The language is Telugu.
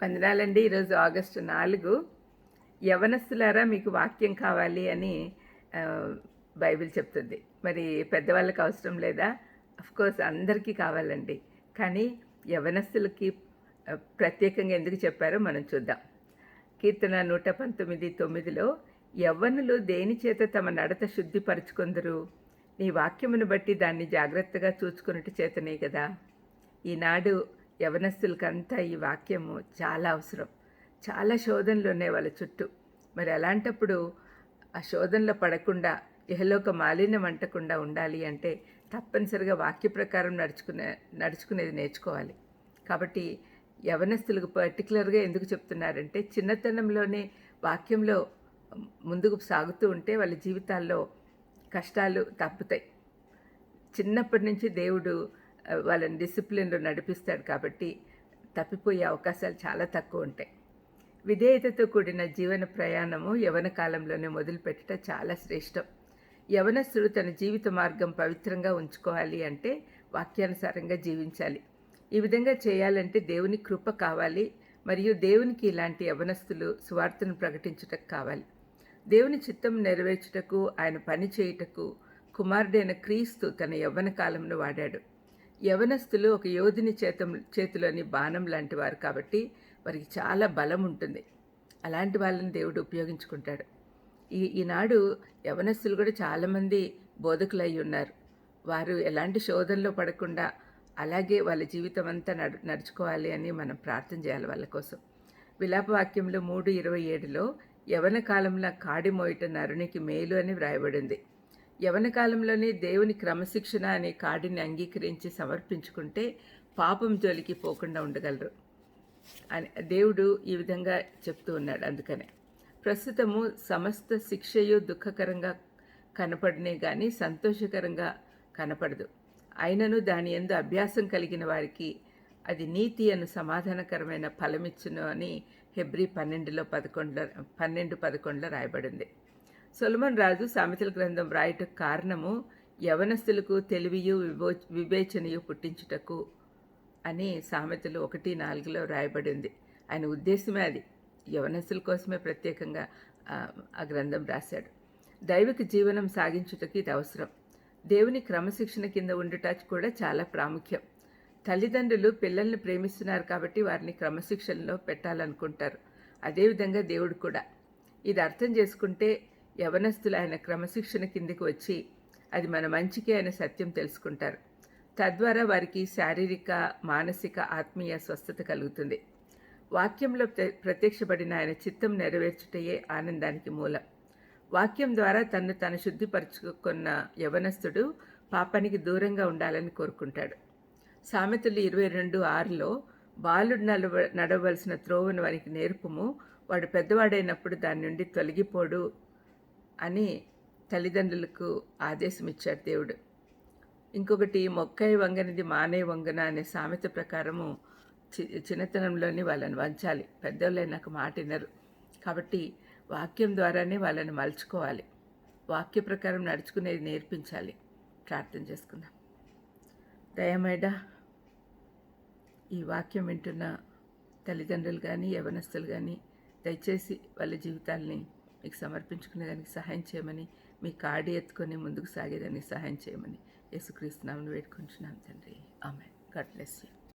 వందనాలండి. ఈరోజు ఆగస్టు 4. యవనస్తులారా మీకు వాక్యం కావాలి అని ఆహ్, బైబిల్ చెప్తుంది. మరి పెద్దవాళ్ళకి అవసరం లేదా? అఫ్‌కోర్స్ అందరికీ కావాలండి. కానీ యవనస్తులకి ప్రత్యేకంగా ఎందుకు చెప్పారో మనం చూద్దాం. కీర్తన 119:9లో యవ్వనులు దేనిచేత తమ నడత శుద్ధిపరచుకొందురు? నీ వాక్యమును బట్టి దాన్ని జాగ్రత్తగా చూచుకొనుట చేతనే గదా! ఈనాడు యవనస్తులకంతా ఈ వాక్యము చాలా అవసరం. చాలా శోధనలున్నాయి వాళ్ళ చుట్టూ. మరి అలాంటప్పుడు ఆ శోధనలో పడకుండా, ఇహలోక మాలిన్యం అంటకుండా ఉండాలి అంటే తప్పనిసరిగా వాక్య ప్రకారం నడుచుకునేది నేర్చుకోవాలి. కాబట్టి యవనస్తులకు పర్టిక్యులర్‌గా ఎందుకు చెప్తున్నారంటే చిన్నతనంలోనే వాక్యంలో ముందుకు సాగుతూ ఉంటే వాళ్ళ జీవితాల్లో కష్టాలు తప్పుతాయి. చిన్నప్పటి నుంచి దేవుడు వాళ్ళని డిసిప్లిన్‌లో నడిపిస్తాడు కాబట్టి తప్పిపోయే అవకాశాలు చాలా తక్కువ ఉంటాయి. విధేయతతో కూడిన జీవన ప్రయాణము యవ్వన కాలంలోనే మొదలుపెట్టడం చాలా శ్రేష్టం. యవనస్తుడు తన జీవిత మార్గం పవిత్రంగా ఉంచుకోవాలి అంటే వాక్యానుసారంగా జీవించాలి. ఈ విధంగా చేయాలంటే దేవుని కృప కావాలి. మరియు దేవునికి ఇలాంటి యవనస్తులు సువార్తను ప్రకటించుటకు కావాలి. దేవుని చిత్తం నెరవేర్చుటకు, ఆయన పని చేయుటకు కుమారుడైన క్రీస్తు తన యవ్వన కాలంను వాడాడు. యవనస్తులు ఒక యోధుని చేతిలోని బాణం లాంటి వారు కాబట్టి వారికి చాలా బలం ఉంటుంది. అలాంటి వాళ్ళని దేవుడు ఉపయోగించుకుంటాడు. ఈనాడు యవనస్తులు కూడా చాలామంది బోధకులు అయి ఉన్నారు. వారు ఎలాంటి శోధనలో పడకుండా అలాగే వాళ్ళ జీవితం అంతా నడుచుకోవాలి అని మనం ప్రార్థన చేయాలి వాళ్ళ కోసం. విలాపవాక్యంలో 3:27లో యవన కాలంలో కాడి మోయట నరునికి మేలు అని వ్రాయబడింది. యవన కాలంలోనే దేవుని క్రమశిక్షణ అనే కాడిని అంగీకరించి సమర్పించుకుంటే పాపం జోలికి పోకుండా ఉండగలరు అని దేవుడు ఈ విధంగా చెప్తూ ఉన్నాడు. అందుకనే ప్రస్తుతము సమస్త శిక్షయు దుఃఖకరంగా కనపడనే కానీ సంతోషకరంగా కనపడదు. అయినను దాని యందు అభ్యాసం కలిగిన వారికి అది నీతి అను సమాధానకరమైన ఫలమిచ్చును అని హెబ్రీ 12:11లో రాయబడింది. సొలొమోను రాజు సామెతల గ్రంథం వ్రాయుటకు కారణము యవనస్తులకు తెలివియు వివేచనయు పుట్టించుటకు అని సామెతలు 1:4లో రాయబడింది. ఆయన ఉద్దేశమే అది. యవనస్తుల కోసమే ప్రత్యేకంగా ఆ గ్రంథం రాశాడు. దైవిక జీవనం సాగించుటకు ఇది అవసరం. దేవుని క్రమశిక్షణ కింద ఉండుట కూడా చాలా ప్రాముఖ్యం. తల్లిదండ్రులు పిల్లల్ని ప్రేమిస్తున్నారు కాబట్టి వారిని క్రమశిక్షణలో పెట్టాలనుకుంటారు. అదేవిధంగా దేవుడు కూడా. ఇది అర్థం చేసుకుంటే యవనస్తులు ఆయన క్రమశిక్షణ కిందికి వచ్చి అది మన మంచికే అనే సత్యం తెలుసుకుంటారు. తద్వారా వారికి శారీరక, మానసిక, ఆత్మీయ స్వస్థత కలుగుతుంది. వాక్యంలో ప్రత్యక్షపడిన ఆయన చిత్తం నెరవేర్చుటయే ఆనందానికి మూలం. వాక్యం ద్వారా తను శుద్ధిపరచుకున్న యవనస్తుడు పాపానికి దూరంగా ఉండాలని కోరుకుంటాడు. సామెతలు 22:6లో బాలుడు నడవలసిన త్రోవను వానికి నేర్పుము, వాడు పెద్దవాడైనప్పుడు దాని నుండి తొలగిపోడు అని తల్లిదండ్రులకు ఆదేశం ఇచ్చాడు దేవుడు. ఇంకొకటి మొక్కై వంగనిది మానే వంగన అనే సామెత ప్రకారము చిన్నతనంలోనే వాళ్ళని వంచాలి. పెద్దోళ్ళైనాక మాట వినరు. కాబట్టి వాక్యం ద్వారానే వాళ్ళని మలుచుకోవాలి. వాక్య ప్రకారం నడుచుకునేది నేర్పించాలి. ప్రార్థన చేసుకుందాం. దయమైడా ఈ వాక్యం వింటున్న తల్లిదండ్రులు కానీ యవనస్తులు కానీ దయచేసి వాళ్ళ జీవితాలని మీకు సమర్పించుకునేదానికి సహాయం చేయమని, మీ కాడి ఎత్తుకొని ముందుకు సాగేదానికి సహాయం చేయమని యేసుక్రీస్తు నామమున వేడుకుంటున్నాం తండ్రి. ఆమేన్. God bless you.